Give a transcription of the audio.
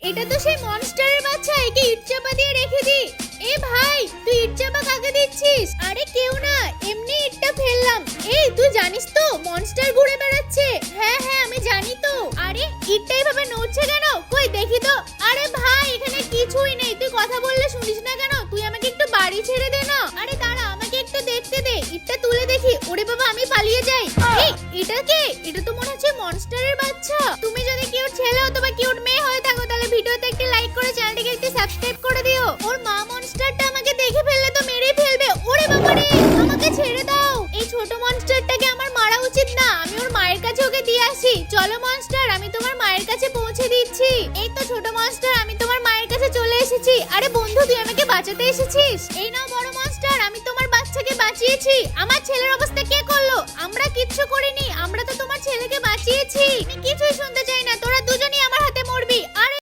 এটা তো সেই মনস্টারের বাচ্চা, একে ইট চাপা দিয়ে রেখে দি। এ ভাই, তুই ইট চাপা কাকে দিচ্ছিস? আরে কেউ না, এমনি ইটটা ফেললাম। এই তুই জানিস তো মনস্টার ঘুরে বেড়াচ্ছে। হ্যাঁ হ্যাঁ আমি জানি তো। আরে ইটটা এভাবে নড়ছে কেন? কই দেখি তো। আরে ভাই এখানে কিছুই নেই, তুই কথা বললে শুনিস না কেন? তুই আমাকে একটু বাড়ি ছেড়ে দে না। আরে দাঁড়া, আমাকে একটু দেখতে দে, ইটটা তুলে দেখি। ওরে বাবা আমি পালিয়ে যাই। এই এটা কে? এটা তো মনে হচ্ছে মনস্টারের বাচ্চা। তুমি যদি কিউট ছেলে অথবা কিউট মেয়ে হয়ে থাকো তাহলে ভিডিওতে একটা লাইক করে চ্যানেলটিকে একটু সাবস্ক্রাইব করে দিও। ওর মা মনস্টারটা আমাকে দেখে ফেললে তো মেরে ফেলবে। ওরে বাবা রে, আমাকে ছেড়ে দাও। এই ছোট মনস্টারটাকে আমার মারা উচিত না, আমি ওর মায়ের কাছে ওকে দিয়ে আসি। চলো মনস্টার, আমি তোমার মায়ের কাছে পৌঁছে দিচ্ছি। এই তো ছোট মনস্টার, আমি তোমার মায়ের কাছে চলে এসেছি। আরে বন্ধু তুই আমাকে বাঁচাতে এসেছিস? এই নাও বড় মনস্টার, আমি তোমার বাচ্চাকে বাঁচিয়েছি। আমার ছেলের অবস্থা কে করলো? আমরা কিচ্ছু করিনি, আমরা তো তোমার ছেলেকে বাঁচিয়েছি।